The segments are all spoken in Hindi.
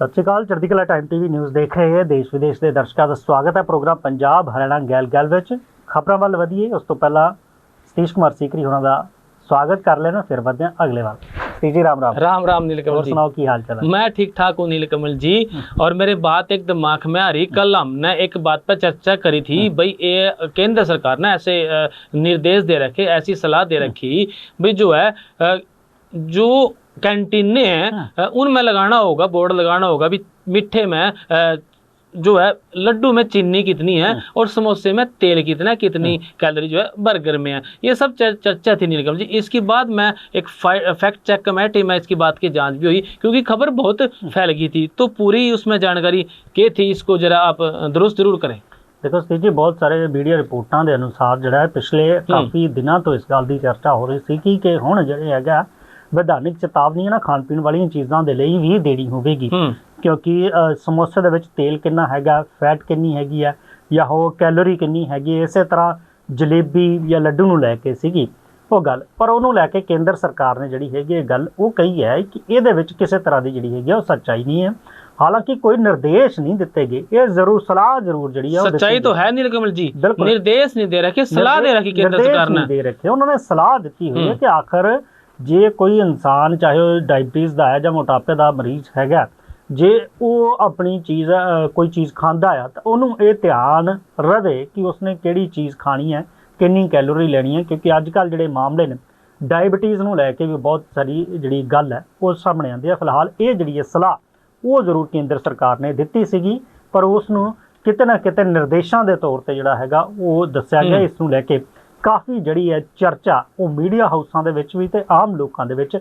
सत श्री अकाल। चढ़ती कला टाइम टीवी न्यूज़ देख रहे हैं। देश विदेश के दर्शकों का स्वागत है। प्रोग्राम पंजाब हरियाणा गैल गैल विच खबरों वाल वधिए। उस तो पहला सतीश कुमार सीकरी होना का स्वागत कर लेना, फिर बढ़ते हैं अगले वाल। सतीश जी राम राम। राम राम नीलकमल जी, सुनाओ की हाल चाल है? मैं ठीक ठाक हूँ नीलकमल जी। और मेरे बात एक दिमाग में आ रही, कल हमने एक बात पर चर्चा करी थी भाई, ये केंद्र सरकार ने ऐसे निर्देश दे रखे, ऐसी सलाह दे रखी भाई जो है जो कैंटीने हैं उनमें लगाना होगा, बोर्ड लगाना होगा भी मीठे में जो है लड्डू में चीनी कितनी है और समोसे में तेल कितना, कितनी कैलोरी जो है बर्गर में है। ये सब चर्चा थी नीलकमल जी। इसके बाद मैं एक फैक्ट चेक कमेटी में इसकी बात की जांच भी हुई, क्योंकि खबर बहुत फैल गई थी, तो पूरी उसमें जानकारी क्या थी इसको जरा आप दुरुस्त जरूर करें। देखो सतीश जी, बहुत सारे मीडिया रिपोर्टों के अनुसार जो है पिछले काफ़ी दिनों तो इस गल की चर्चा हो रही थी कि हुण जिहड़े हैगा विधानिक चेतावनी ना खाण पीण वाली चीज़ों के लिए भी देनी होगी, क्योंकि समोसे दे विच तेल कितना हैगा, फैट कितनी हैगी है, या हो कैलोरी कितनी हैगी। इस तरह जलेबी या लड्डू नूं लैके सीगी वो गल, पर उन्होंने लैके केंद्र सरकार ने जिहड़ी हैगी गल वो कही है कि इहदे विच किसी तरह की जिहड़ी हैगी वो सच्चाई नहीं है। हालांकि कोई निर्देश नहीं दिते गए, ये जरूर सलाह जरूर जिहड़ी है सच्चाई तो है नीलकमल जी, निर्देश नहीं दे रखे, सलाह दे रखी केंद्र सरकार ने, दे रखे। उन्होंने सलाह दी हुई है कि आखिर जे कोई इंसान चाहे वो डायबिटीज़ का है या मोटापे का मरीज हैगा, जे वो अपनी चीज़ कोई चीज़ खाता है तो उन्होंने ये ध्यान रहे कि उसने किहड़ी चीज़ खानी है, कितनी कैलोरी लेनी है। क्योंकि अजकल जिहड़े मामले ने डायबिटीज़ नूं लैके भी बहुत सारी जिहड़ी गल है वो सामने आती है। फिलहाल ये जिहड़ी सलाह वो जरूर केंद्र सरकार ने दित्ती सीगी, पर उसनूं किते ना किते निर्देशों के तौर पर जिहड़ा हैगा वो दस्सिया गया। इस नूं लैके काफ़ी जिहड़ी है चर्चा वो मीडिया हाउसां दे विच भी ते आम लोकां दे विच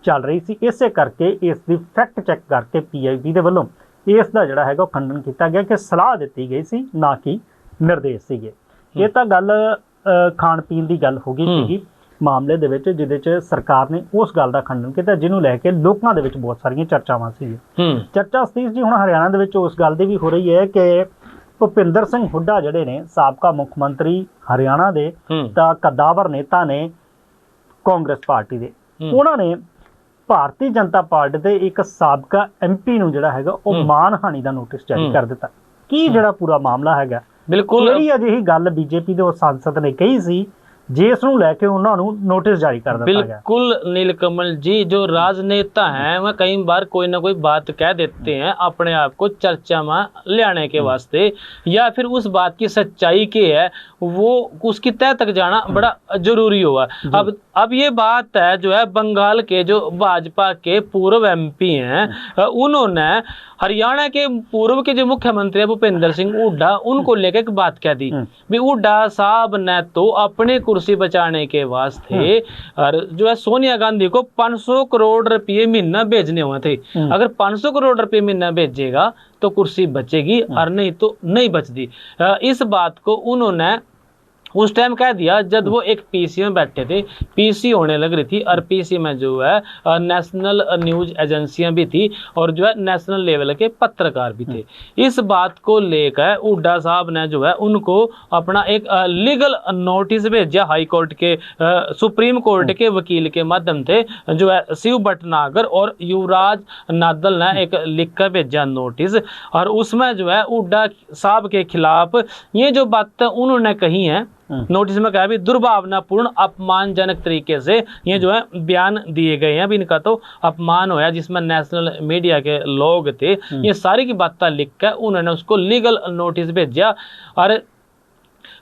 चल रही सी। इसे करके इसकी फैक्ट चैक करके PIB दे वल्लों इसका जिहड़ा हैगा खंडन किया गया कि सलाह दी गई सी, ना कि निर्देश सीगे। ये तो गल खाण पीण की गल हो गई सीगी मामले दे विच, जिहदे च सरकार ने उस गल का खंडन किया जिन्हों लैके लोकां दे विच बहुत सारियां चर्चावां सी। चर्चा सतीश जी हुण हरियाणा दे विच उस गल दी भी हो रही है कि भुपिंदर सिंह हुड्डा जिहड़े ने साबका मुख मंत्री हरियाणा दे तां कद्दावर नेता ने कांग्रेस पार्टी दे, उन्होंने भारतीय जनता पार्टी दे एक साबका MP नूं जिहड़ा हैगा वो मानहानि का नोटिस जारी कर दिता। की जिहड़ा पूरा मामला हैगा, बिल्कुल किहड़ी अजिही गल BJP दे सांसद ने कही सी जिस नूं लैके उन्हां नूं नोटिस जारी कर दिता गया? बिल्कुल नीलकमल जी, जो राजनेता हैं वह कई बार कोई ना कोई बात कह देते हैं अपने आप को चर्चा में ले के वास्ते, या फिर उस बात की सच्चाई के है वो उसकी तह तक जाना बड़ा जरूरी हुआ। अब ये बात है जो है बंगाल के जो भाजपा के पूर्व MP हैं, उन्होंने हरियाणा के पूर्व के जो मुख्यमंत्री है भूपेंद्र सिंह हुड्डा, उनको लेकर एक बात कह दी भी हुड्डा साहब ने तो अपनी कुर्सी बचाने के वास्ते और जो है सोनिया गांधी को 500 करोड़ रुपये महीना भेजने हुए थे। अगर 500 करोड़ रुपये महीना भेजेगा तो कुर्सी बचेगी और नहीं तो नहीं बचती। इस बात को उन्होंने उस टाइम कह दिया जब वो एक PC में बैठे थे, PC होने लग रही थी, और PC में जो है नेशनल न्यूज एजेंसियां भी थी और जो है नेशनल लेवल के पत्रकार भी थे। इस बात को लेकर हुड्डा साहब ने जो है उनको अपना एक लीगल नोटिस भेजा हाई कोर्ट के, सुप्रीम कोर्ट के वकील के माध्यम से, जो है शिव भटनागर और युवराज नादल ने एक लिख कर भेजा नोटिस, और उसमें जो है हुड्डा साहब के खिलाफ ये जो बात उन्होंने कही है नोटिस में कहा भी दुर्भावनापूर्ण अपमानजनक तरीके से ये जो है बयान दिए गए हैं। अभी इनका तो अपमान होया जिसमें नेशनल मीडिया के लोग थे, ये सारी की बातें लिख कर उन्होंने उसको लीगल नोटिस भेजा, और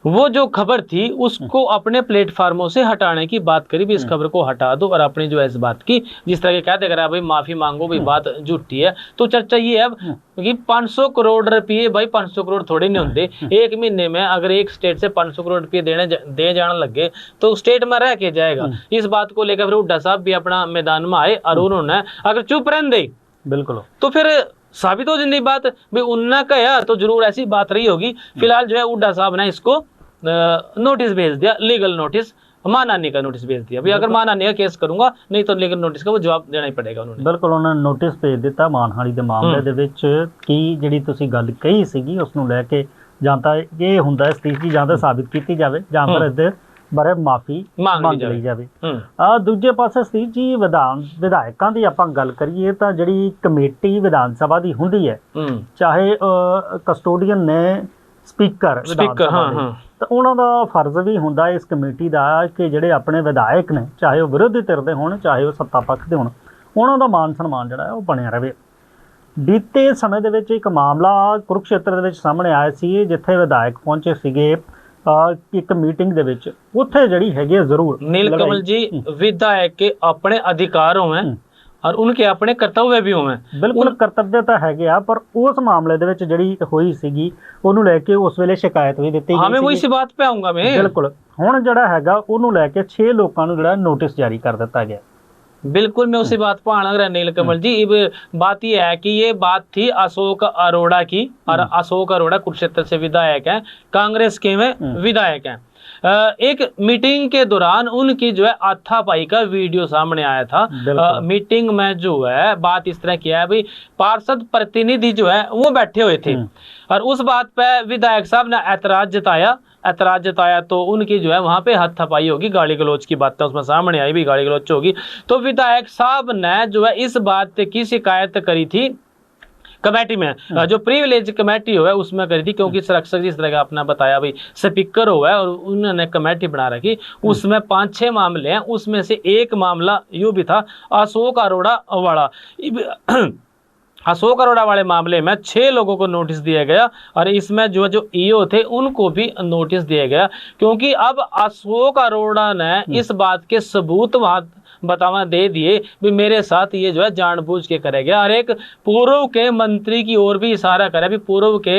वो जो खबर थी उसको अपने प्लेटफार्मों से हटाने की बात करी भी, इस खबर को हटा दो और अपनी जो है इस बात की जिस तरह के कहते करा भाई माफी मांगो भी, बात झूठी है। तो चर्चा ये है कि 500 करोड़ रुपये, भाई 500 करोड़ थोड़े नहीं होंगे एक महीने में। अगर एक स्टेट से 500 करोड़ रुपये दे जाने लगे तो स्टेट में रह के जाएगा। इस बात को लेकर फिर हुड्डा साहब भी अपना मैदान में आए और उन्होंने अगर चुप रहने दे बिल्कुल तो फिर साबित हो जाती बात भाई उन्ना कहा तो जरूर ऐसी बात रही होगी। फिलहाल जो है हुड्डा साहब ने इसको नोटिस भेज दिया, लीगल नोटिस, मानहानि का नोटिस भेज दिया। भाई अगर मानहानि का केस करूंगा नहीं तो लीगल नोटिस का वो जवाब देना ही पड़ेगा। उन्होंने बिल्कुल उन्होंने नोटिस भेज दिता मानहानि के मामले दे विच कि जिहड़ी तुसीं गल कही सीगी उस नूं लैके जां तां ये हुंदा सतीश जी जां तां साबित कीती जावे जां फिर ਬਾਰੇ ਮਾਫੀ ਮੰਗ ਲਈ ਜਾਵੇ। ਦੂਜੇ ਪਾਸੇ ਸੀ ਜੀ ਵਿਧਾਇਕਾਂ ਦੀ ਆਪਾਂ ਗੱਲ ਕਰੀਏ ਤਾਂ ਜਿਹੜੀ ਕਮੇਟੀ ਵਿਧਾਨ ਸਭਾ ਦੀ ਹੁੰਦੀ ਹੈ, ਚਾਹੇ ਕਸਟੋਡੀਅਨ ਨੇ ਸਪੀਕਰ ਤਾਂ ਉਹਨਾਂ ਦਾ ਫਰਜ਼ ਵੀ ਹੁੰਦਾ ਇਸ ਕਮੇਟੀ ਦਾ ਕਿ ਜਿਹੜੇ ਆਪਣੇ ਵਿਧਾਇਕ ਨੇ, ਚਾਹੇ ਉਹ ਵਿਰੋਧੀ ਧਿਰ ਦੇ ਹੋਣ ਚਾਹੇ ਉਹ ਸੱਤਾ ਪੱਖ ਦੇ ਹੋਣ, ਉਹਨਾਂ ਦਾ ਮਾਨ ਸਨਮਾਨ ਜਿਹੜਾ ਉਹ ਬਣਿਆ ਰਹੇ। ਬੀਤੇ ਸਮੇਂ ਦੇ ਵਿੱਚ ਇੱਕ ਮਾਮਲਾ ਕੁਰੂਕਸ਼ੇਤਰ ਦੇ ਵਿੱਚ ਸਾਹਮਣੇ ਆਇਆ ਸੀ, ਜਿੱਥੇ ਵਿਧਾਇਕ ਪਹੁੰਚੇ ਸੀਗੇ एक मीटिंग दे विच, उत्थे जड़ी हैगी जरूर नीलकमल जी विधायक के अपने अधिकार होवे और उनके अपने कर्तव्य भी होवे। बिल्कुल कर्तव्य तो हैगे आ, पर उस मामले दे विच जड़ी होई सीगी ओनू लेके उस वेले शिकायत भी दित्ती गई। हां मैं वही सी बात पे आऊंगा मैं। बिल्कुल हुण जड़ा हैगा ओनू लेके 6 लोकां नू जड़ा नोटिस जारी कर दिता गया। बिल्कुल मैं उसी बात पर आना रहा नीलकमल जी। बात यह है कि ये बात थी अशोक अरोड़ा की, और अशोक अरोड़ा कुरुक्षेत्र से विधायक हैं, कांग्रेस के में विधायक हैं। एक मीटिंग के दौरान उनकी जो है हाथापाई का वीडियो सामने आया था। मीटिंग में जो है बात इस तरह की है भाई, पार्षद प्रतिनिधि जो है वो बैठे हुए थे और उस बात पे विधायक साहब ने ऐतराज जताया तो उनकी जो है वहां पे हाथापाई होगी, गाली गलौज की बातें उसमें सामने आई भी, गाली गलौज होगी। तो विधायक साहब ने जो है इस बात की शिकायत करी थी कमेटी में, जो प्रिविलेज कमेटी हो है उसमें करी थी, क्योंकि संरक्षक जिस तरह का अपना बताया भाई स्पीकर हो है और उन्होंने कमेटी बना रखी, उसमें 5-6 मामले हैं। उसमें से एक मामला यूं भी था अशोक अरोड़ा वाला। अशोक अरोड़ा वाले मामले में 6 लोगों को नोटिस दिया गया और इसमें जो ईओ थे उनको भी नोटिस दिया गया, क्योंकि अब अशोक अरोड़ा ने इस बात के सबूत वहां बतावा दे दिए भी मेरे साथ ये जो है जानबूझ के करे गया, और एक पूर्व के मंत्री की ओर भी इशारा करे भी पूर्व के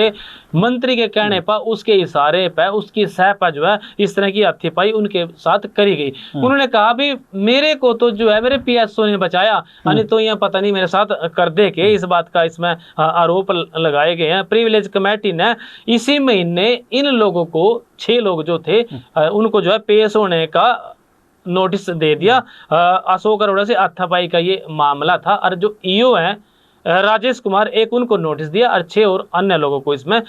मंत्री के कहने पर उसके इशारे पर उसकी सह पर जो है इस तरह की हत्यापाई उनके साथ करी गई। उन्होंने कहा भी मेरे को तो जो है मेरे पीएसओ ने बचाया, यानी तो यह पता नहीं मेरे साथ कर दे के, इस बात का इसमें आरोप लगाए गए हैं। प्रिविलेज कमेटी ने इसी महीने इन लोगों को 6 लोग जो थे उनको जो है पेश होने का नोटिस दे दिया। अशोक अरोड़ा से हाथापाई का ये मामला था और जो ईओ है राजेश कुमार, एक उनको नोटिस दिया और 6 और अन्य लोगों को इसमें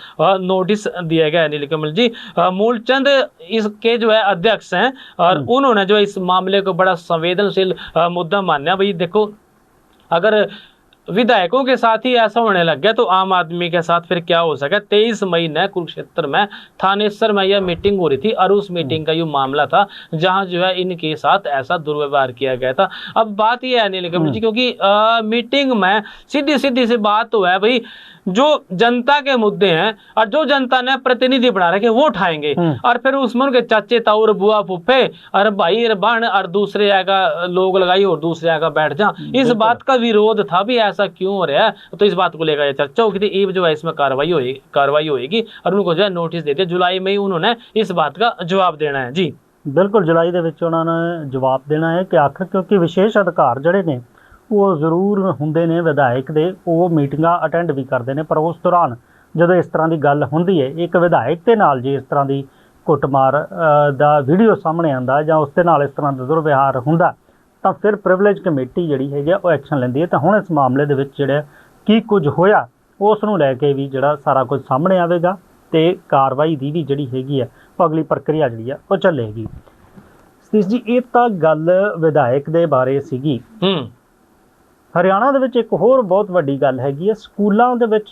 नोटिस दिया गया। नीलकमल जी मूलचंद इसके जो है अध्यक्ष हैं और उन्होंने जो इस मामले को बड़ा संवेदनशील मुद्दा माना। भाई देखो, अगर विधायकों के साथ ही ऐसा होने लग गया तो आम आदमी के साथ फिर क्या हो सका। 23 मई ने कुरुक्षेत्र में थानेसर में यह मीटिंग हो रही थी और उस मीटिंग का ये मामला था जहां जो है इनके साथ ऐसा दुर्व्यवहार किया गया था। अब बात यह है नीलकमल जी, क्योंकि मीटिंग में सीधी सी बात तो है भाई, जो जनता के मुद्दे हैं और जो जनता ने प्रतिनिधि बना रखे वो उठाएंगे, और फिर उसमें उनके चाचे ताऊ बुआ फुफे और भाई बहन और दूसरे जगह लोग लगाई और दूसरे जगह बैठ जा, इस बात का विरोध था भी ऐसा क्यों हो रहा है। तो इस बात को लेकर ये चर्चा होगी थी, जो है इसमें कार्रवाई होगी और उनको जो है नोटिस दे दिया। जुलाई में ही उन्होंने इस बात का जवाब देना है। जी बिल्कुल, जुलाई ਦੇ ਵਿੱਚ ਉਹਨਾਂ ਨੇ जवाब देना है कि आखिर क्योंकि विशेष अधिकार ਜਿਹੜੇ ਨੇ ਉਹ ਜ਼ਰੂਰ ਹੁੰਦੇ ਨੇ ਵਿਧਾਇਕ ਦੇ, ਉਹ ਮੀਟਿੰਗਾਂ ਅਟੈਂਡ ਵੀ ਕਰਦੇ ਨੇ, ਪਰ ਉਸ ਦੌਰਾਨ ਜਦੋਂ ਇਸ ਤਰ੍ਹਾਂ ਦੀ ਗੱਲ ਹੁੰਦੀ ਹੈ ਇੱਕ ਵਿਧਾਇਕ ਦੇ ਨਾਲ ਜੇ ਇਸ ਤਰ੍ਹਾਂ ਦੀ ਕੁੱਟਮਾਰ ਦਾ ਵੀਡੀਓ ਸਾਹਮਣੇ ਆਉਂਦਾ ਜਾਂ ਉਸ ਦੇ ਨਾਲ ਇਸ ਤਰ੍ਹਾਂ ਦਾ ਦੁਰਵਿਹਾਰ ਹੁੰਦਾ ਤਾਂ ਫਿਰ ਪ੍ਰਿਵਿਲੇਜ ਕਮੇਟੀ ਜਿਹੜੀ ਹੈਗੀ ਉਹ ਐਕਸ਼ਨ ਲੈਂਦੀ ਹੈ। ਤਾਂ ਹੁਣ ਇਸ ਮਾਮਲੇ ਦੇ ਵਿੱਚ ਜਿਹੜਾ ਕੀ ਕੁਝ ਹੋਇਆ ਉਸ ਨੂੰ ਲੈ ਕੇ ਵੀ ਜਿਹੜਾ ਸਾਰਾ ਕੁਝ ਸਾਹਮਣੇ ਆਵੇਗਾ ਤੇ ਕਾਰਵਾਈ ਦੀ ਵੀ ਜਿਹੜੀ ਹੈਗੀ ਆ ਉਹ ਅਗਲੀ ਪ੍ਰਕਿਰਿਆ ਜਿਹੜੀ ਆ ਉਹ ਚੱਲੇਗੀ। ਸਤੀਸ਼ ਜੀ, ਇਹ ਤਾਂ ਗੱਲ ਵਿਧਾਇਕ ਦੇ ਬਾਰੇ ਸੀਗੀ। ਹਰਿਆਣਾ ਦੇ ਵਿੱਚ ਇੱਕ ਹੋਰ ਬਹੁਤ ਵੱਡੀ ਗੱਲ ਹੈਗੀ ਹੈ, ਸਕੂਲਾਂ ਦੇ ਵਿੱਚ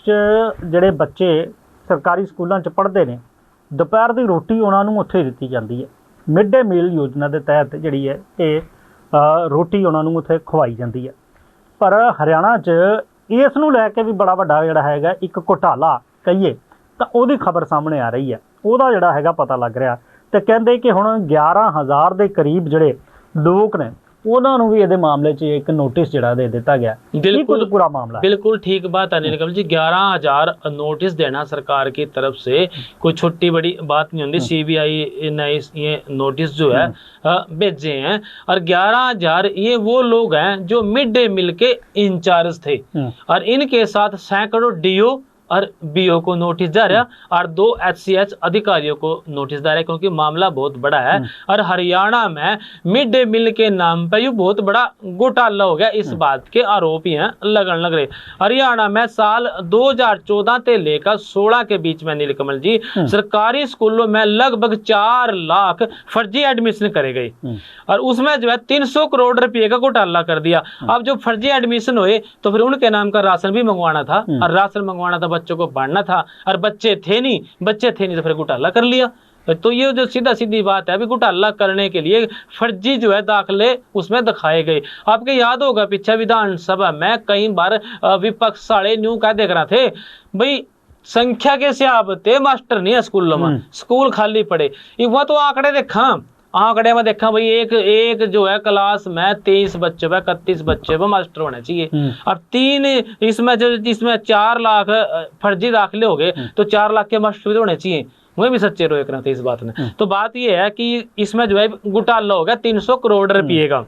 ਜਿਹੜੇ ਬੱਚੇ ਸਰਕਾਰੀ ਸਕੂਲਾਂ 'ਚ ਪੜ੍ਹਦੇ ਨੇ ਦੁਪਹਿਰ ਦੀ ਰੋਟੀ ਉਹਨਾਂ ਨੂੰ ਉੱਥੇ ਦਿੱਤੀ ਜਾਂਦੀ ਹੈ। ਮਿਡ ਡੇ ਮੀਲ ਯੋਜਨਾ ਦੇ ਤਹਿਤ ਜਿਹੜੀ ਹੈ ਇਹ ਰੋਟੀ ਉਹਨਾਂ ਨੂੰ ਉੱਥੇ ਖਵਾਈ ਜਾਂਦੀ ਹੈ। ਪਰ ਹਰਿਆਣਾ 'ਚ ਇਸ ਨੂੰ ਲੈ ਕੇ ਵੀ ਬੜਾ ਵੱਡਾ ਜਿਹੜਾ ਹੈਗਾ ਇੱਕ ਘੁਟਾਲਾ ਕਹੀਏ ਤਾਂ ਉਹਦੀ ਖਬਰ ਸਾਹਮਣੇ ਆ ਰਹੀ ਹੈ। ਉਹਦਾ ਜਿਹੜਾ ਹੈਗਾ ਪਤਾ ਲੱਗ ਰਿਹਾ ਤੇ ਕਹਿੰਦੇ ਕਿ ਹੁਣ 11,000 ਦੇ ਕਰੀਬ ਜਿਹੜੇ ਲੋਕ ਨੇ ਉਹਨਾਂ ਨੂੰ ਵੀ ਇਹਦੇ ਮਾਮਲੇ 'ਚ ਇੱਕ ਨੋटिस ਜਿਹੜਾ ਦੇ ਦਿੱਤਾ ਗਿਆ। बिल्कुल पूरा मामला बिल्कुल ठीक बात है नीलकमल जी। 11,000 नोटिस देना सरकार की तरफ से कोई छोटी बड़ी बात नहीं होती। CBI ने ये नोटिस जो है भेजे हैं और 11,000 ये वो लोग हैं जो मिड डे मील के इंचार्ज थे और इनके साथ सैकड़ों DO और बीओ को नोटिस जा रहा और 2 HCH अधिकारियों को नोटिस जा रहा है, क्योंकि मामला बहुत बड़ा है। और हरियाणा में मिड डे मील के नाम पे ये बहुत बड़ा घोटाला हो गया, इस बात के आरोप ही हैं लगन लग रहे। हरियाणा में साल 2014 से लेकर 16 के बीच में नीलकमल जी सरकारी स्कूलों में लगभग 4 लाख फर्जी एडमिशन करे गए और उसमें जो है 300 करोड़ रुपए का घोटाला कर दिया। अब जो फर्जी एडमिशन हुए तो फिर उनके नाम का राशन भी मंगवाना था और राशन मंगवाना था, बच्चों को बांटना था और बच्चे थे नहीं तो फिर घोटाला कर लिया। तो ये जो सीधा सीधी बात है, अभी घोटाला करने के लिए फर्जी जो है दाखिले उसमें दिखाए गए। आपके याद होगा पीछे विधानसभा में कई बार विपक्ष साले न्यू क्या देख रहे थे, भाई संख्या के हिसाब से मास्टर नहीं है स्कूलों में, स्कूल खाली पड़े। वह तो आंकड़े में देखा भाई एक जो है क्लास में 23 बच्चे पे 31 बच्चे पे मास्टर होने चाहिए। अब 3 इसमें 4 लाख फर्जी दाखिले हो गए तो 4 लाख के मास्टर भी होने चाहिए। वही भी सच्चे रोक रहे थे इस बात में। तो बात यह है कि इसमें जो है घोटाला हो गया 300 करोड़ रुपये का।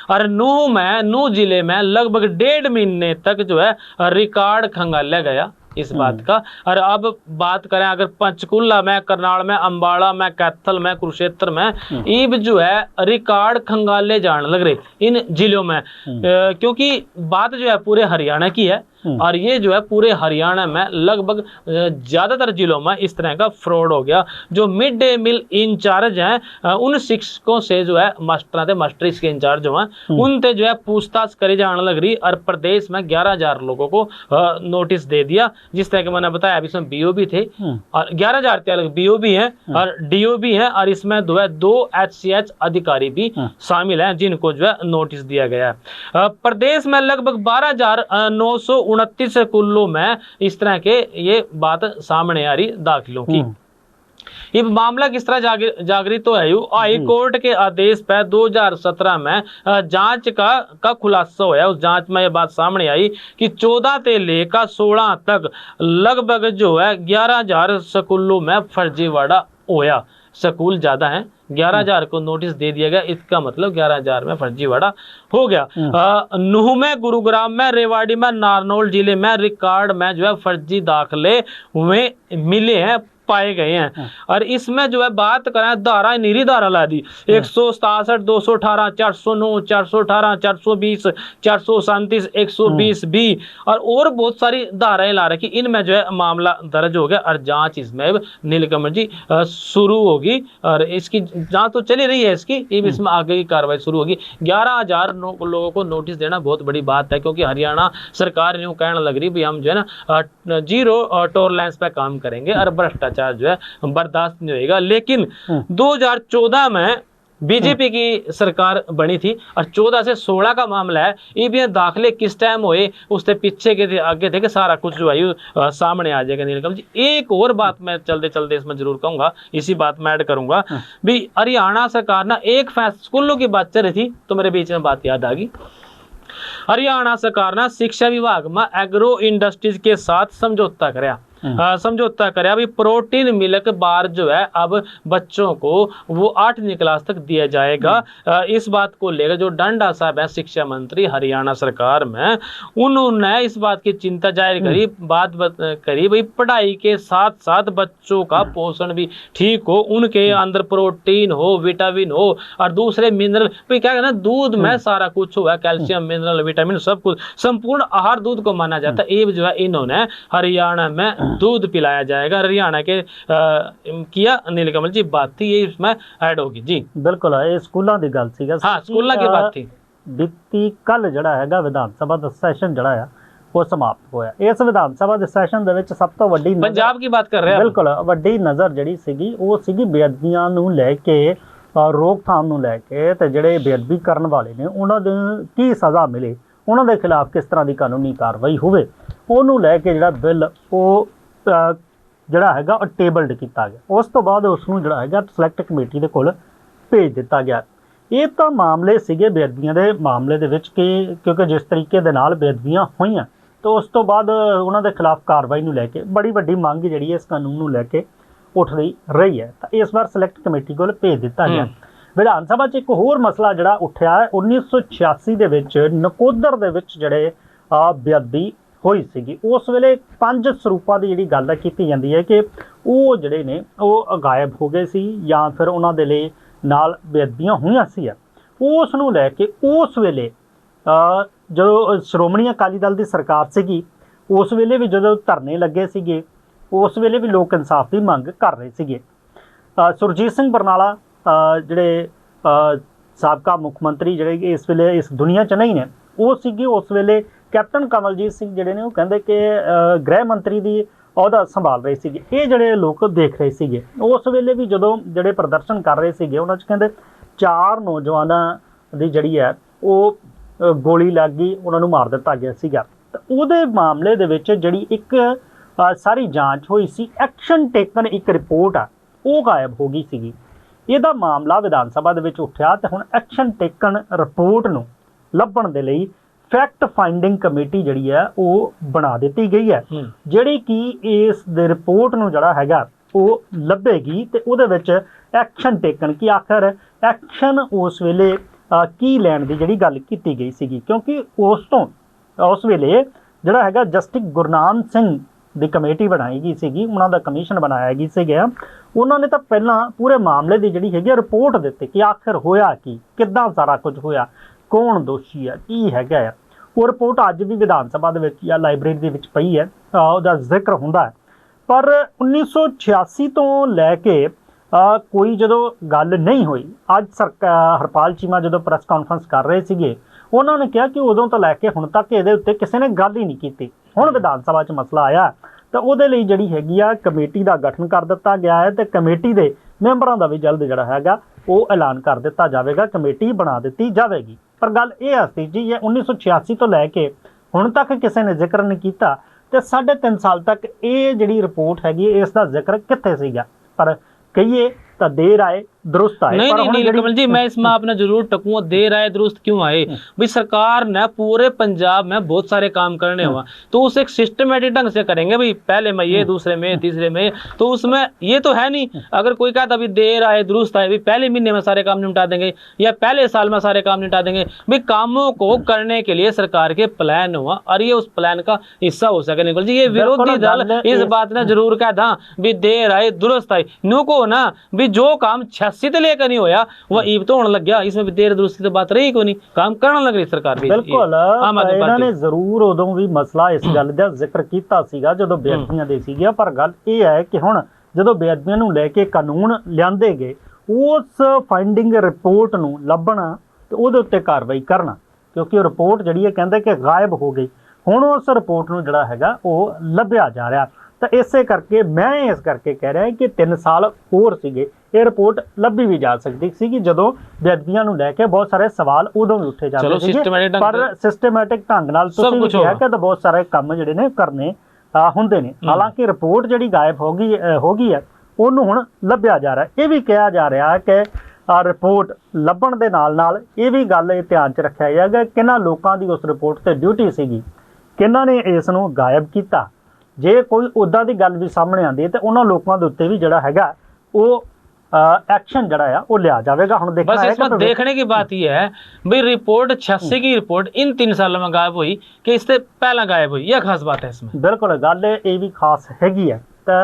और नूह जिले में लगभग 1.5 महीने तक जो है रिकॉर्ड खंगाला गया इस बात का। और अब बात करें अगर पंचकुला में, करनाल में, अंबाला में, कैथल में, कुरुक्षेत्र में ईब जो है रिकॉर्ड खंगाले जाने लग रहे इन जिलों में, क्योंकि बात जो है पूरे हरियाणा की है और ये जो है पूरे हरियाणा में लगभग ज्यादातर जिलों में इस तरह का फ्रॉड हो गया। जो मिड डे मील इंचार्ज हैं उन शिक्षकों से जो है मास्टर्स के इंचार्ज जो हैं उनसे जो है पूछताछ करी जाने लग रही। और प्रदेश में 11,000 लोगों को नोटिस दे दिया, जिस तरह के मैंने बताया अभी इसमें बीओ भी थे और 11,000 बीओ भी हैं और डीओ भी हैं और इसमें जो है 2 HCH अधिकारी भी शामिल हैं जिनको जो है नोटिस दिया गया है। प्रदेश में लगभग 12,929 स्कूलों में इस तरह के ये बात सामने आ रही दाखिलों की। ये मामला किस तरह जागृत तो है हाई कोर्ट के आदेश पर 2017 में जांच का खुलासा हुआ। उस जांच में ये बात सामने आई कि 14 से लेकर 16 तक लगभग जो है 11,000 स्कूलों में फर्जीवाड़ा होया। स्कूल ज्यादा है, 11,000 को नोटिस दे दिया गया, इसका मतलब 11,000 में फर्जीवाड़ा हो गया। नूह में, गुरुग्राम में, रेवाड़ी में, नारनौल जिले में रिकॉर्ड में जो है फर्जी दाखिले हुए मिले हैं, पाए गए हैं। और इसमें जो है बात करें धारा नीरी धारा ला दी 167, 218, 409, 418, 420, 437, 120 भी और बहुत सारी धाराएं ला रखी। इनमें जो है मामला दर्ज हो गया और जांच इसमें नीलकमल जी शुरू होगी और इसकी जांच तो चली रही है इसमें आगे की कार्रवाई शुरू होगी। 11,000 लोगों को नोटिस देना बहुत बड़ी बात है, क्योंकि हरियाणा सरकार यूं कहने लग रही भी हम जो है ना 0 टॉलरेंस पे काम करेंगे और भ्रष्टाचार जो है बर्दाश्त नहीं होगा। लेकिन 2014 में बीजेपी की सरकार बनी थी और 14 से 16 का मामला है। ये दाखिले किस टाइम हुए उससे पीछे के थे आगे थे कि सारा कुछ जो है सामने आ जाएगा नीलकमल जी। एक और बात मैं चलते चलते इसमें जरूर कहूंगा, इसी बात में ऐड करूंगा भी हरियाणा सरकार ना एक स्कूलों की बात चल रही थी तो मेरे बीच में बात याद आ गई। हरियाणा सरकार ना शिक्षा विभाग में एग्रो इंडस्ट्रीज के साथ समझौता कराया भी प्रोटीन मिल्क बार जो है अब बच्चों को वो 8वीं क्लास तक दिया जाएगा। इस बात को लेकर जो डंडा साहब है शिक्षा मंत्री हरियाणा सरकार में, उन्होंने इस बात की चिंता जाहिर करी, बात करी भाई पढ़ाई के साथ साथ बच्चों का पोषण भी ठीक हो, उनके अंदर प्रोटीन हो, विटामिन हो और दूसरे मिनरल। भाई क्या कहना, दूध में सारा कुछ हुआ, कैल्शियम, मिनरल, विटामिन सब कुछ, संपूर्ण आहार दूध को माना जाता है। ये जो है इन्होंने हरियाणा में दूध पिलाया जाएगा। हरियाणा के किया नीलकमल जी बात थी, ये इसमें ऐड होगी जी। बिल्कुल ये स्कूलों की गल सी। हाँ स्कूलों की बात थी। बीती कल जड़ा हैगा विधान सभा दा सैशन जड़ा है वो समाप्त होया। इस विधान सभा दे सैशन दे विच सब तो वड्डी पंजाब की बात कर रहे हैं। बिल्कुल वड्डी नज़र जड़ी सीगी वो सीगी बेअदबियां नूं लैके रोकथाम नूं लैके ते जिहड़े बेअदबी करन वाले ने उन्हां दे की सज़ा मिले, उन्हां दे खिलाफ किस तरह की कानूनी कार्रवाई होवे, उहनूं लैके जिहड़ा बिल वो ਜਿਹੜਾ ਹੈਗਾ ਉਹ ਟੇਬਲਡ ਕੀਤਾ ਗਿਆ। ਉਸ ਤੋਂ ਬਾਅਦ ਉਸ ਨੂੰ ਜਿਹੜਾ ਹੈਗਾ ਸਿਲੈਕਟ ਕਮੇਟੀ ਦੇ ਕੋਲ ਭੇਜ ਦਿੱਤਾ ਗਿਆ। ਇਹ ਤਾਂ ਮਾਮਲੇ ਸੀਗੇ ਬੇਅਦਬੀਆਂ ਦੇ ਮਾਮਲੇ ਦੇ ਵਿੱਚ ਕਿ ਕਿਉਂਕਿ ਜਿਸ ਤਰੀਕੇ ਦੇ ਨਾਲ ਬੇਅਦਬੀਆਂ ਹੋਈਆਂ ਤਾਂ ਉਸ ਤੋਂ ਬਾਅਦ ਉਹਨਾਂ ਦੇ ਖਿਲਾਫ ਕਾਰਵਾਈ ਨੂੰ ਲੈ ਕੇ ਬੜੀ ਵੱਡੀ ਮੰਗ ਜਿਹੜੀ ਹੈ ਇਸ ਕਾਨੂੰਨ ਨੂੰ ਲੈ ਕੇ ਉੱਠਦੀ ਰਹੀ ਹੈ। ਤਾਂ ਇਸ ਵਾਰ ਸਿਲੈਕਟ ਕਮੇਟੀ ਕੋਲ ਭੇਜ ਦਿੱਤਾ ਗਿਆ। ਵਿਧਾਨ ਸਭਾ 'ਚ ਇੱਕ ਹੋਰ ਮਸਲਾ ਜਿਹੜਾ ਉੱਠਿਆ 1986 ਦੇ ਵਿੱਚ ਨਕੋਦਰ ਦੇ ਵਿੱਚ ਜਿਹੜੇ ਬੇਅਦਬੀ ਹੋਈ ਸੀਗੀ। ਉਸ ਵੇਲੇ 5 ਸਰੂਪਾਂ ਦੀ ਜਿਹੜੀ ਗੱਲ ਕੀਤੀ ਜਾਂਦੀ ਹੈ ਕਿ ਉਹ ਜਿਹੜੇ ਨੇ ਉਹ ਗਾਇਬ ਹੋ ਗਏ ਸੀ ਜਾਂ ਫਿਰ ਉਹਨਾਂ ਦੇ ਲਈ ਨਾਲ ਬੇਅਦਬੀਆਂ ਹੋਈਆਂ ਸੀ। ਉਸ ਨੂੰ ਲੈ ਕੇ ਉਸ ਵੇਲੇ ਜਦੋਂ ਸ਼੍ਰੋਮਣੀ ਅਕਾਲੀ ਦਲ ਦੀ ਸਰਕਾਰ ਸੀਗੀ, ਉਸ ਵੇਲੇ ਵੀ ਜਦੋਂ ਧਰਨੇ ਲੱਗੇ ਸੀਗੇ, ਉਸ ਵੇਲੇ ਵੀ ਲੋਕ ਇਨਸਾਫ ਦੀ ਮੰਗ ਕਰ ਰਹੇ ਸੀਗੇ। ਸੁਰਜੀਤ ਸਿੰਘ ਬਰਨਾਲਾ ਜਿਹੜੇ ਸਾਬਕਾ ਮੁੱਖ ਮੰਤਰੀ ਜਿਹੜੇ ਇਸ ਵੇਲੇ ਇਸ ਦੁਨੀਆ 'ਚ ਨਹੀਂ ਨੇ, ਉਹ ਸੀਗੇ ਉਸ ਵੇਲੇ ਕੈਪਟਨ ਕਮਲਜੀਤ ਸਿੰਘ ਜਿਹੜੇ ਨੇ ਉਹ ਕਹਿੰਦੇ ਕਿ ਗ੍ਰਹਿ ਮੰਤਰੀ ਦੀ ਅਹੁਦਾ ਸੰਭਾਲ ਰਹੇ ਸੀਗੇ। ਇਹ ਜਿਹੜੇ ਲੋਕ ਦੇਖ ਰਹੇ ਸੀਗੇ ਉਸ ਵੇਲੇ ਵੀ ਜਦੋਂ ਜਿਹੜੇ ਪ੍ਰਦਰਸ਼ਨ ਕਰ ਰਹੇ ਸੀਗੇ, ਉਹਨਾਂ 'ਚ ਕਹਿੰਦੇ 4 ਨੌਜਵਾਨਾਂ ਦੀ ਜਿਹੜੀ ਹੈ ਉਹ ਗੋਲੀ ਲੱਗ ਗਈ, ਉਹਨਾਂ ਨੂੰ ਮਾਰ ਦਿੱਤਾ ਗਿਆ ਸੀਗਾ। ਤਾਂ ਉਹਦੇ ਮਾਮਲੇ ਦੇ ਵਿੱਚ ਜਿਹੜੀ ਇੱਕ ਸਾਰੀ ਜਾਂਚ ਹੋਈ ਸੀ, ਐਕਸ਼ਨ ਟੇਕਨ ਇੱਕ ਰਿਪੋਰਟ ਆ, ਉਹ ਗਾਇਬ ਹੋ ਗਈ ਸੀਗੀ। ਇਹਦਾ ਮਾਮਲਾ ਵਿਧਾਨ ਸਭਾ ਦੇ ਵਿੱਚ ਉੱਠਿਆ ਤੇ ਹੁਣ ਐਕਸ਼ਨ ਟੇਕਨ ਰਿਪੋਰਟ ਨੂੰ ਲੱਭਣ ਦੇ ਲਈ ਫੈਕਟ ਫਾਈਂਡਿੰਗ ਕਮੇਟੀ ਜਿਹੜੀ ਹੈ ਉਹ ਬਣਾ ਦਿੱਤੀ ਗਈ ਹੈ, ਜਿਹੜੀ ਕਿ ਇਸ ਦੇ ਰਿਪੋਰਟ ਨੂੰ ਜਿਹੜਾ ਹੈਗਾ ਉਹ ਲੱਭੇਗੀ ਤੇ ਉਹਦੇ ਵਿੱਚ ਐਕਸ਼ਨ ਟੇਕਨ ਕਿ ਆਖਰ ਐਕਸ਼ਨ ਉਸ ਵੇਲੇ ਕੀ ਲੈਣ ਦੀ ਜਿਹੜੀ ਗੱਲ ਕੀਤੀ ਗਈ ਸੀਗੀ। ਕਿਉਂਕਿ ਉਸ ਵੇਲੇ ਜਿਹੜਾ ਹੈਗਾ ਜਸਟਿਸ ਗੁਰਨਾਮ ਸਿੰਘ ਦੀ ਕਮੇਟੀ ਬਣਾਈ ਗਈ ਸੀਗੀ, ਉਹਨਾਂ ਦਾ ਕਮਿਸ਼ਨ ਬਣਾਇਆ ਗਿਆ ਸੀਗਾ। ਉਹਨਾਂ ਨੇ ਤਾਂ ਪਹਿਲਾਂ ਪੂਰੇ ਮਾਮਲੇ ਦੀ ਜਿਹੜੀ ਹੈਗੀ ਰਿਪੋਰਟ ਦਿੱਤੀ ਕਿ ਆਖਰ ਹੋਇਆ ਕੀ, ਕਿੱਦਾਂ ਸਾਰਾ ਕੁਝ ਹੋਇਆ, ਕੌਣ ਦੋਸ਼ੀ ਹੈ, ਕੀ ਹੈਗਾ ਆ। ਉਹ ਰਿਪੋਰਟ ਅੱਜ ਵੀ ਵਿਧਾਨ ਸਭਾ ਦੇ ਵਿੱਚ ਜਾਂ ਲਾਇਬ੍ਰੇਰੀ ਦੇ ਵਿੱਚ ਪਈ ਹੈ, ਉਹਦਾ ਜ਼ਿਕਰ ਹੁੰਦਾ ਹੈ। ਪਰ 1986 ਤੋਂ ਲੈ ਕੇ ਕੋਈ ਜਦੋਂ ਗੱਲ ਨਹੀਂ ਹੋਈ, ਅੱਜ ਹਰਪਾਲ ਚੀਮਾ ਜਦੋਂ ਪ੍ਰੈਸ ਕਾਨਫਰੰਸ ਕਰ ਰਹੇ ਸੀਗੇ, ਉਹਨਾਂ ਨੇ ਕਿਹਾ ਕਿ ਉਦੋਂ ਤੋਂ ਲੈ ਕੇ ਹੁਣ ਤੱਕ ਇਹਦੇ ਉੱਤੇ ਕਿਸੇ ਨੇ ਗੱਲ ਹੀ ਨਹੀਂ ਕੀਤੀ। ਹੁਣ ਵਿਧਾਨ ਸਭਾ 'ਚ ਮਸਲਾ ਆਇਆ ਤਾਂ ਉਹਦੇ ਲਈ ਜਿਹੜੀ ਹੈਗੀ ਆ ਕਮੇਟੀ ਦਾ ਗਠਨ ਕਰ ਦਿੱਤਾ ਗਿਆ ਹੈ ਤੇ ਕਮੇਟੀ ਦੇ ਮੈਂਬਰਾਂ ਦਾ ਵੀ ਜਲਦ ਜਿਹੜਾ ਹੈਗਾ ਉਹ ਐਲਾਨ ਕਰ ਦਿੱਤਾ ਜਾਵੇਗਾ, ਕਮੇਟੀ ਬਣਾ ਦਿੱਤੀ ਜਾਵੇਗੀ। ਪਰ ਗੱਲ ਇਹ ਸੀ ਜੀ, ਇਹ 1986 ਤੋਂ ਲੈ ਕੇ ਹੁਣ ਤੱਕ ਕਿਸੇ ਨੇ ਜ਼ਿਕਰ ਨਹੀਂ ਕੀਤਾ ਤੇ 3.5 ਸਾਲ ਤੱਕ ਇਹ ਜਿਹੜੀ ਰਿਪੋਰਟ ਹੈਗੀ ਇਸ ਦਾ ਜ਼ਿਕਰ ਕਿੱਥੇ ਸੀਗਾ। ਪਰ कहिए तो देर आए दुरुस्त आए। नहीं कमल जी, मैं इसमें आपने जरूर टकूंगा, देर आए दुरुस्त क्यों आए भाई। सरकार ने पूरे पंजाब में बहुत सारे काम करने हुआ तो उसे एक सिस्टमेटिक ढंग से करेंगे भाई, पहले में ये, दूसरे में, तीसरे में, तो उसमें ये तो है नहीं। अगर कोई कहता अभी देर आए दुरुस्त आए, भाई पहले महीने में सारे काम निपटा देंगे या पहले साल में सारे काम निपटा देंगे भाई। कामों को करने के लिए सरकार के प्लान हुआ और ये उस प्लान का हिस्सा हो सके निकल जी। ये विरोधी दल इस बात ने जरूर कहा था भी देर आए दुरुस्त आए, नो को ना भी जो काम 86 से लेकर नहीं होया वह ईब तो होने लग गया, इसमें भी देर दुरुस्ती तो बात रही को नहीं, काम करने लग रही सरकार भी। बिल्कुल ਇਹਨਾਂ ਨੇ ਜ਼ਰੂਰ ਉਦੋਂ ਵੀ ਮਸਲਾ ਇਸ ਗੱਲ ਦਾ ਜ਼ਿਕਰ ਕੀਤਾ ਸੀਗਾ ਜਦੋਂ ਬੇਅਦਬੀਆਂ ਦੇ ਸੀਗੀਆਂ, ਪਰ ਗੱਲ ਇਹ ਹੈ ਕਿ ਹੁਣ ਜਦੋਂ ਬੇਅਦਬੀਆਂ ਨੂੰ ਲੈ ਕੇ ਕਾਨੂੰਨ ਲਿਆਂਦੇ ਗਏ, ਉਸ ਫਾਈਂਡਿੰਗ ਰਿਪੋਰਟ ਨੂੰ ਲੱਭਣਾ ਤੇ ਉਹਦੇ ਉੱਤੇ ਕਾਰਵਾਈ ਕਰਨਾ, ਕਿਉਂਕਿ ਉਹ ਰਿਪੋਰਟ ਜਿਹੜੀ ਹੈ ਕਹਿੰਦੇ ਕਿ ਗਾਇਬ ਹੋ ਗਈ। ਹੁਣ ਉਸ ਰਿਪੋਰਟ ਨੂੰ ਜਿਹੜਾ ਹੈਗਾ ਉਹ ਲੱਭਿਆ ਜਾ ਰਿਹਾ। ਤਾਂ ਇਸੇ ਕਰਕੇ ਮੈਂ ਇਸ ਕਰਕੇ ਕਹਿ ਰਿਹਾ ਕਿ 3 ਸਾਲ ਹੋਰ ਸੀਗੇ, ਇਹ ਰਿਪੋਰਟ ਲੱਭੀ ਵੀ ਜਾ ਸਕਦੀ ਸੀਗੀ ਜਦੋਂ ਬੇਅਦਬੀਆਂ ਨੂੰ ਲੈ ਕੇ ਬਹੁਤ ਸਾਰੇ ਸਵਾਲ ਉਦੋਂ ਵੀ ਉੱਠੇ ਜਾਂਦੇ ਸੀਗੇ, ਪਰ ਸਿਸਟਮੈਟਿਕ ਢੰਗ ਨਾਲ ਤੁਸੀਂ ਵੀ ਕਿਹਾ ਕਿ ਬਹੁਤ ਸਾਰੇ ਕੰਮ ਜਿਹੜੇ ਨੇ ਕਰਨੇ ਹੁੰਦੇ ਨੇ। ਹਾਲਾਂਕਿ ਰਿਪੋਰਟ ਜਿਹੜੀ ਗਾਇਬ ਹੋ ਗਈ ਹੈ ਉਹਨੂੰ ਹੁਣ ਲੱਭਿਆ ਜਾ ਰਿਹਾ। ਇਹ ਵੀ ਕਿਹਾ ਜਾ ਰਿਹਾ ਕਿ ਰਿਪੋਰਟ ਲੱਭਣ ਦੇ ਨਾਲ ਇਹ ਵੀ ਗੱਲ ਇਹ ਧਿਆਨ 'ਚ ਰੱਖਿਆ ਜਾਏਗਾ ਕਿਹਨਾਂ ਲੋਕਾਂ ਦੀ ਉਸ ਰਿਪੋਰਟ ਤੇ ਡਿਊਟੀ ਸੀਗੀ, ਕਿਹਨਾਂ ਨੇ ਇਸ ਨੂੰ ਗਾਇਬ ਕੀਤਾ। ਜੇ ਕੋਈ ਉੱਦਾਂ ਦੀ ਗੱਲ ਵੀ ਸਾਹਮਣੇ ਆਉਂਦੀ ਹੈ ਤਾਂ ਉਹਨਾਂ ਲੋਕਾਂ ਦੇ ਉੱਤੇ ਵੀ ਜਿਹੜਾ ਹੈਗਾ ਉਹ एक्शन जड़ा है वो लिया जाएगा। हम देखना बस है इसमें देखने की बात यह है भाई, रिपोर्ट 86 की रिपोर्ट इन 3 सालों में गायब हुई कि इससे पहला गायब हुई, यह खास बात है इसमें। बिल्कुल गल ये भी खास हैगी है। तो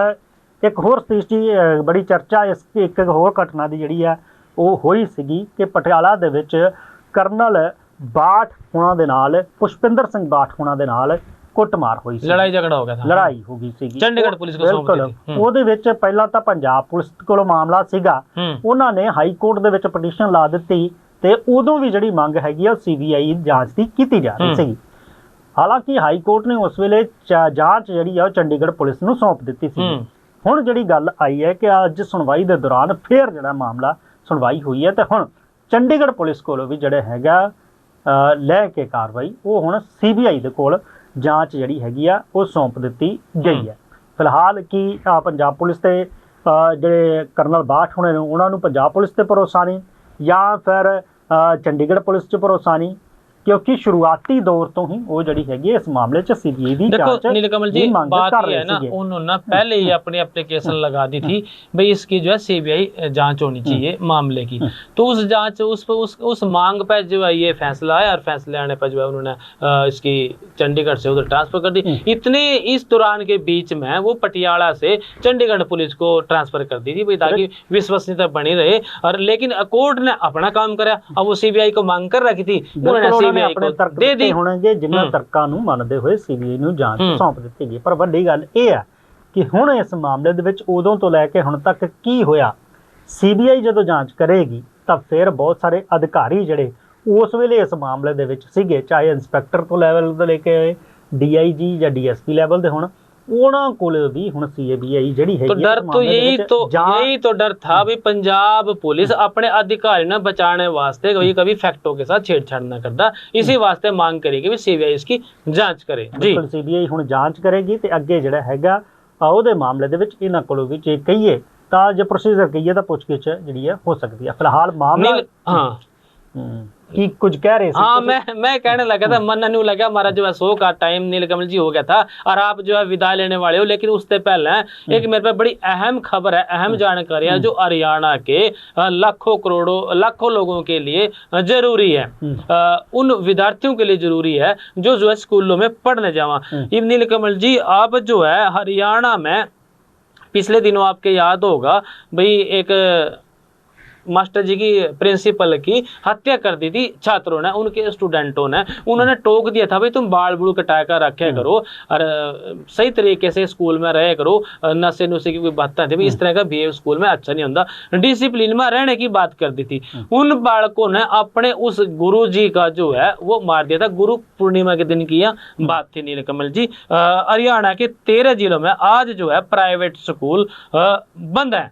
एक होर तीसरी बड़ी चर्चा इस एक होर घटना की जिहड़ी है वो हुई सीगी कि पटियाला दे विच करनल बाठ होना दे नाल पुष्पिंदर सिंह बाठ होना दे नाल ਕੁੱਟਮਾਰ ਹੋਈ ਸੀ, ਲੜਾਈ ਝਗੜਾ ਹੋ ਗਿਆ ਸੀ, ਲੜਾਈ ਹੋ ਗਈ ਸੀ ਚੰਡੀਗੜ੍ਹ ਪੁਲਿਸ ਕੋਲ ਸੌਂਪ ਦਿੱਤੀ। ਉਹਦੇ ਵਿੱਚ ਪਹਿਲਾਂ ਤਾਂ ਪੰਜਾਬ ਪੁਲਿਸ ਕੋਲ ਮਾਮਲਾ ਸੀਗਾ, ਉਹਨਾਂ ਨੇ ਹਾਈ ਕੋਰਟ ਦੇ ਵਿੱਚ ਪਟੀਸ਼ਨ ਲਾ ਦਿੱਤੀ ਤੇ ਉਦੋਂ ਵੀ ਜਿਹੜੀ ਮੰਗ ਹੈਗੀ ਆ ਸੀਬੀਆਈ ਜਾਂਚ ਦੀ ਕੀਤੀ ਜਾ ਰਹੀ ਸੀ। ਹਾਲਾਂਕਿ ਹਾਈ ਕੋਰਟ ਨੇ ਉਸ ਵੇਲੇ ਜਾਂਚ ਜਿਹੜੀ ਆ ਉਹ ਚੰਡੀਗੜ੍ਹ ਪੁਲਿਸ ਨੂੰ ਸੌਂਪ ਦਿੱਤੀ ਸੀ। ਹੁਣ ਜਿਹੜੀ ਗੱਲ ਆਈ ਹੈ ਕਿ ਅੱਜ ਸੁਣਵਾਈ ਦੇ ਦੌਰਾਨ ਫੇਰ ਜਿਹੜਾ ਮਾਮਲਾ ਸੁਣਵਾਈ ਹੋਈ ਹੈ ਤੇ ਹੁਣ ਚੰਡੀਗੜ੍ਹ ਪੁਲਿਸ ਕੋਲੋਂ ਵੀ ਜਿਹੜੇ ਹੈਗਾ ਲੈ ਕੇ ਕਾਰਵਾਈ ਉਹ ਹੁਣ ਸੀਬੀਆਈ ਦੇ ਕੋਲ ਜਾਂਚ ਜਿਹੜੀ ਹੈਗੀ ਆ ਉਹ ਸੌਂਪ ਦਿੱਤੀ ਗਈ ਹੈ। ਫਿਲਹਾਲ ਕਿ ਪੰਜਾਬ ਪੁਲਿਸ ਤੇ ਜਿਹੜੇ ਕਰਨਲ ਬਾਠ ਹੋਣੇ ਨੇ ਉਹਨਾਂ ਨੂੰ ਪੰਜਾਬ ਪੁਲਿਸ ਤੇ ਭਰੋਸਾ ਨਹੀਂ ਜਾਂ ਫਿਰ ਚੰਡੀਗੜ੍ਹ ਪੁਲਿਸ 'ਚ ਭਰੋਸਾ ਨਹੀਂ, ਕਿਉਂਕਿ ਸ਼ੁਰੂਆਤੀ ਦੌਰ ਤੋਂ ਹੀ ਉਹ ਜਿਹੜੀ ਹੈਗੀ ਇਸ ਮਾਮਲੇ 'ਚ ਸੀਬੀਆਈ ਦੀ देखो ਜਾਂਚ नीलकमल जी, ਦੀ ਮੰਗ बात ਕਰ ये ਰਹੇ है ना, ਸੀਗੇ। उन्होंने पहले ही अपनी एप्लीकेशन लगा दी थी भाई इसकी जो है सीबीआई जांच होनी चाहिए मामले की। तो उस जांच उस मांग पर जो है ये फैसला आया, और फैसले आने पर जो है उन्होंने इसकी चंडीगढ़ से उधर ट्रांसफर कर दी। इतने इस दौरान के बीच में वो पटियाला से चंडीगढ़ पुलिस को ट्रांसफर कर दी थी भाई, ताकि विश्वसनीयता बनी रहे। और लेकिन कोर्ट ने अपना काम कराया, अब वो सीबीआई को मांग कर रखी थी, उन्होंने सीबीआई को दे दी। ਹੋਣਗੇ ਜਿਨ੍ਹਾਂ ਤਰਕਾਂ ਨੂੰ ਮੰਨਦੇ ਹੋਏ ਸੀਬੀਆਈ ਨੂੰ ਜਾਂਚ ਸੌਂਪ ਦਿੱਤੀ ਗਈ। ਪਰ ਵੱਡੀ ਗੱਲ ਇਹ ਹੈ ਕਿ ਹੁਣ ਇਸ ਮਾਮਲੇ ਦੇ ਵਿੱਚ ਉਦੋਂ ਤੋਂ ਲੈ ਕੇ ਹੁਣ ਤੱਕ ਕੀ ਹੋਇਆ, ਸੀਬੀਆਈ ਜਦੋਂ ਜਾਂਚ ਕਰੇਗੀ ਤਾਂ ਫਿਰ ਬਹੁਤ ਸਾਰੇ ਅਧਿਕਾਰੀ ਜਿਹੜੇ ਉਸ ਵੇਲੇ ਇਸ ਮਾਮਲੇ ਦੇ ਵਿੱਚ ਸੀਗੇ, ਚਾਹੇ ਇੰਸਪੈਕਟਰ ਤੋਂ ਲੈਵਲ ਤੋਂ ਲੈ ਕੇ ਡੀਆਈਜੀ ਜਾਂ ਡੀਐਸਪੀ ਲੈਵਲ ਦੇ ਹੋਣ, ਉਹਨਾਂ ਕੋਲ ਵੀ ਹੁਣ सीबीआई ਜਿਹੜੀ तो ਹੈਗੀ डर तो यही तो डर था भी पंजाब पुलिस अपने अधिकारी ने बचाने वास्ते कभी फैक्टों के साथ छेड़छाड़ न करता, इसी वास्ते मांग करेगी भी सीबीआई इसकी जांच करे जी। सीबीआई ਹੁਣ ਜਾਂਚ ਕਰੇਗੀ ਤੇ ਅੱਗੇ ਜਿਹੜਾ ਹੈਗਾ ਉਹਦੇ ਮਾਮਲੇ ਦੇ ਵਿੱਚ ਇਹਨਾਂ ਕੋਲੋਂ ਵੀ ਜੇ ਕਹੀਏ ਤਾਂ ਜੇ ਪ੍ਰੋਸੀਜਰ ਕਹੀਏ ਤਾਂ ਪੁੱਛਗਿੱਛ ਜਿਹੜੀ ਹੈ ਹੋ ਸਕਦੀ ਹੈ। ਫਿਲਹਾਲ ਮਾਮਲਾ हाँ कि कुछ कह रहे थे? हाँ, मैं कहने लगा था, मन नहीं लगा, हमारा जो है शो का टाइम नीलकमल जी हो गया था और आप जो है विदाई लेने वाले हो। लेकिन उससे पहले एक मेरे पे बड़ी अहम खबर है, अहम जानकारी है जो हरियाणा के लाखों लोगों के लिए जरूरी है, उन विद्यार्थियों के लिए जरूरी है जो है स्कूलों में पढ़ने जावा। नीलकमल जी, आप जो है हरियाणा में पिछले दिनों आपके याद होगा भाई एक मास्टर जी की प्रिंसिपल की हत्या कर दी थी छात्रों ने, उनके स्टूडेंटों ने। उन्होंने टोक दिया था भाई तुम बाल बुल कटा कर रखे करो और सही तरीके से स्कूल में रहे करो, नशे नुशे की कोई बात थी भाई, इस तरह का बिहेव स्कूल में अच्छा नहीं होता, डिसिप्लिन में रहने की बात कर दी थी। उन बालकों ने अपने उस गुरु जी का जो है वो मार दिया था। गुरु पूर्णिमा के दिन की यह बात थी नीलकमल जी। हरियाणा के 13 जिलों में आज जो है प्राइवेट स्कूल बंद है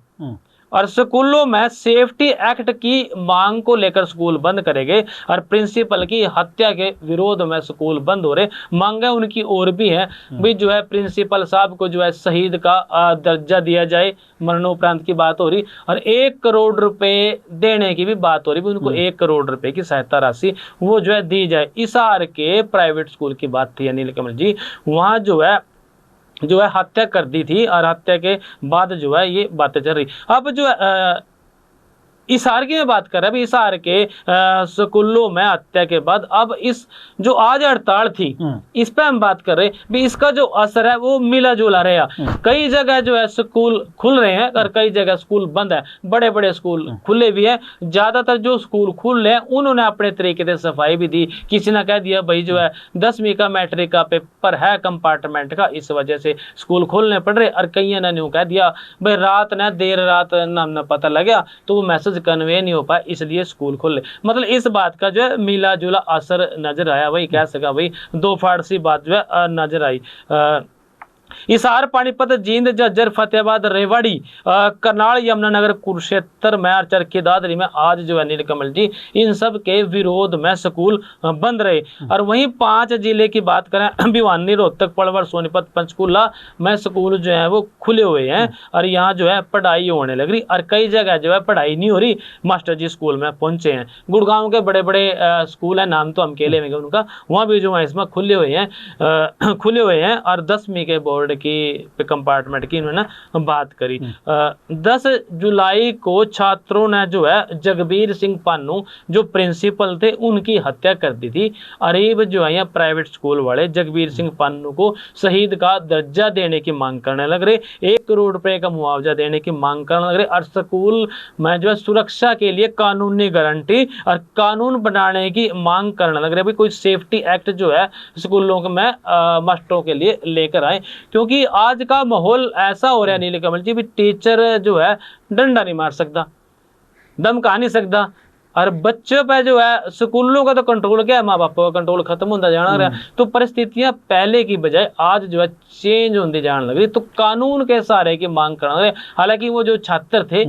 और स्कूलों में सेफ्टी एक्ट की मांग को लेकर स्कूल बंद करेंगे और प्रिंसिपल की हत्या के विरोध में स्कूल बंद हो रहे। मांगे उनकी और भी है भी जो है प्रिंसिपल साहब को जो है शहीद का दर्जा दिया जाए, मरणोपरांत की बात हो रही, और 1 करोड़ रुपए देने की भी बात हो रही, उनको 1 करोड़ रुपए की सहायता राशि वो जो है दी जाए। हिसार के प्राइवेट स्कूल की बात थी नीलकमल जी, वहाँ जो है हत्या कर दी थी और हत्या के बाद जो है ये बातें चल रही। अब जो है हिसार की मैं बात कर रहा है, हिसार के स्कूलों में हत्या के बाद अब इस जो आज हड़ताल थी इस पे हम बात कर रहे भी, इसका जो असर है वो मिला जुला रहा। कई जगह जो है स्कूल खुल रहे हैं और कई जगह स्कूल बंद है, बड़े बड़े स्कूल खुले भी हैं। ज्यादातर जो स्कूल खुल रहे हैं उन्होंने अपने तरीके से सफाई भी दी। किसी ने कह दिया भाई जो है 10वीं का मैट्रिक का पेपर है कंपार्टमेंट का, इस वजह से स्कूल खोलने पड़ रहे, और कई ने यूं कह दिया भाई रात ने देर रात नाम न पता लगा तो वो मैसेज कन्वे नहीं हो पाया, इसलिए स्कूल खोले। मतलब इस बात का जो है मिला जुला असर नजर आया, वही कह सका भाई दो फाड़ सी बात जो है नजर आई। हिसार, पानीपत, जींद, झज्जर, फतेहाबाद, रेवाड़ी, करनाल, यमुनानगर, कुरुक्षेत्र में और चरखी दादरी में आज जो है नीलकमल जी इन सब के विरोध में स्कूल बंद रहे। और वहीं 5 जिले की बात करें, भिवानी, रोहतक, पलवल, सोनीपत, पंचकूला में स्कूल जो है वो खुले हुए हैं और यहाँ जो है पढ़ाई होने लग रही, और कई जगह जो है पढ़ाई नहीं हो रही, मास्टर जी स्कूल में पहुंचे हैं। गुड़गांव के बड़े बड़े स्कूल हैं, नाम तो हम के लेंगे उनका, वहाँ भी जो है इसमें खुले हुए हैं और 10वीं के बोर्ड की कंपार्टमेंट की इन्होंने बात करी। 10 जुलाई को छात्रों ने जो है जगबीर सिंह पानू जो प्रिंसिपल थे उनकी हत्या कर दी थी। अरीब जो है यहाँ प्राइवेट स्कूल वाले जगबीर सिंह पानू को शहीद का दर्जा देने की मांग करने लग रहे, 1 करोड़ रुपए का मुआवजा देने की मांग करने लग रहे, और स्कूल में जो है सुरक्षा के लिए कानूनी गारंटी और कानून बनाने की मांग करने लग रहे। भाई कोई सेफ्टी एक्ट जो है स्कूलों में मास्टरों के लिए लेकर आए, क्योंकि आज का माहौल ऐसा हो रहा है नीलकमल जी भी टीचर जो है डंडा नहीं मार सकता, धमका नहीं सकता, और बच्चों पे जो है स्कूलों का तो कंट्रोल क्या है, माँ बाप का कंट्रोल खत्म होता जाना रहा। तो परिस्थितियां पहले की बजाय आज जो है चेंज होती जाने लग रही, तो कानून के सहारे की मांग करना रहे। हालांकि वो जो छात्र थे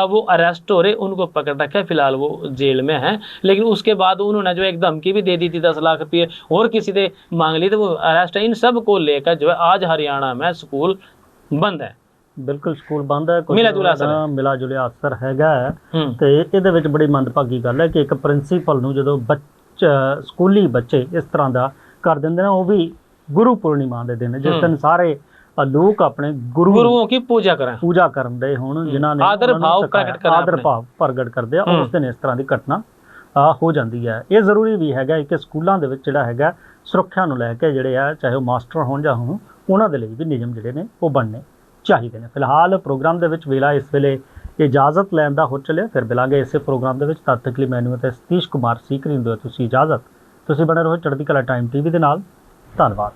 वो अरेस्ट हो रहे, उनको पकड़ रखा है, फिलहाल वो जेल में है, लेकिन उसके बाद उन्होंने जो एक धमकी भी दे दी थी 10 लाख रुपये और किसी से मांग ली, तो वो अरेस्ट है। इन सब को लेकर जो है आज हरियाणा में स्कूल बंद है। ਬਿਲਕੁਲ ਸਕੂਲ ਬੰਦ ਹੈ, ਮਿਲਾ ਜੁਲਿਆ ਅਸਰ ਹੈਗਾ ਤੇ ਇਹਦੇ ਵਿੱਚ ਬੜੀ ਮੰਦਭਾਗੀ ਗੱਲ ਹੈ ਕਿ ਇੱਕ ਪ੍ਰਿੰਸੀਪਲ ਨੂੰ ਜਦੋਂ ਸਕੂਲੀ ਬੱਚੇ ਇਸ ਤਰ੍ਹਾਂ ਦਾ ਕਰ ਦਿੰਦੇ ਨੇ। ਉਹ ਵੀ ਗੁਰੂ ਪੂਰਨਿਮਾ ਦੇ ਦਿਨ, ਜਿਸ ਦਿਨ ਸਾਰੇ ਲੋਕ ਆਪਣੇ गुरुओं की पूजा करें, ਪੂਜਾ ਕਰਨ ਦੇ ਹੁਣ, ਜਿਨ੍ਹਾਂ ਨੇ ਆਦਰ ਉਹਨਾਂ ਨੂੰ ਭਾਵ ਸਿਖਾਇਆ, ਪ੍ਰਗਟ ਕਰਨ ਆਦਰ ਆਪਣੇ। ਭਾਵ ਪ੍ਰਗਟ ਕਰਦੇ ਆ, ਉਸ ਦਿਨ ਇਸ ਤਰ੍ਹਾਂ ਦੀ ਘਟਨਾ ਹੋ ਜਾਂਦੀ ਹੈ। ਇਹ ਜ਼ਰੂਰੀ ਵੀ ਹੈਗਾ ਕਿ ਸਕੂਲਾਂ ਦੇ ਵਿੱਚ ਜਿਹੜਾ ਹੈਗਾ ਸੁਰੱਖਿਆ ਨੂੰ ਲੈ ਕੇ ਜਿਹੜੇ ਆ, ਚਾਹੇ ਉਹ ਮਾਸਟਰ ਹੋਣ ਜਾਂ ਹੋਣ, ਉਹਨਾਂ ਦੇ ਲਈ ਵੀ ਨਿਯਮ ਜਿਹੜੇ ਨੇ ਉਹ ਬਣਨੇ ਚਾਹੀਦੇ ਨੇ। ਫਿਲਹਾਲ ਪ੍ਰੋਗਰਾਮ ਦੇ ਵਿੱਚ ਵੇਲਾ ਇਸ ਵੇਲੇ ਇਜਾਜ਼ਤ ਲੈਣ ਦਾ ਹੋ ਚੱਲਿਆ। ਫਿਰ ਮਿਲਾਂਗੇ ਇਸੇ ਪ੍ਰੋਗਰਾਮ ਦੇ ਵਿੱਚ। ਤਦ ਤੱਕ ਲਈ ਮੈਨੂੰ ਅਤੇ ਸਤੀਸ਼ ਕੁਮਾਰ ਸੀਕਰੀ ਨੂੰ ਦਿਓ ਤੁਸੀਂ ਇਜਾਜ਼ਤ। ਤੁਸੀਂ ਬਣੇ ਰਹੋ ਚੜ੍ਹਦੀ ਕਲਾ ਟਾਈਮ TV ਦੇ ਨਾਲ। ਧੰਨਵਾਦ।